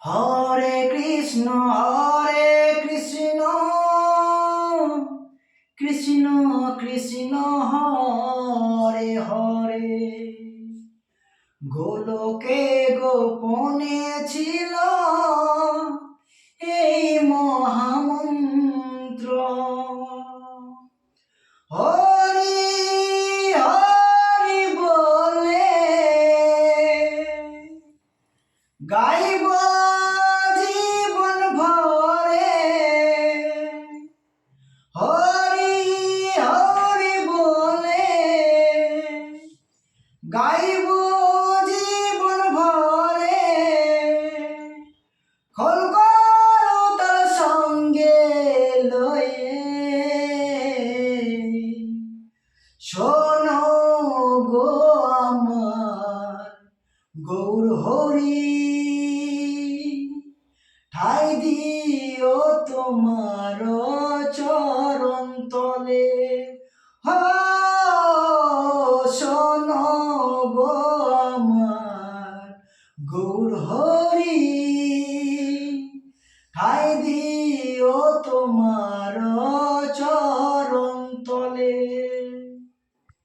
হরে কৃষ্ণ কৃষ্ণ কৃষ্ণ হরে হরে। গোলকে গোপনে ছিল এই মহামন্ত্র। হরি হরি বলে গাইব জীবন ভরে। হরি হরি বলে গাইব জীবন ভরে। খোলকতার সঙ্গে লয়ে শোনো গো আমার গৌর হরি। ঠাই দিও তোমার চরণ তলে। শোনো গো আমার গৌর হরি। ঠাই দিও তোমার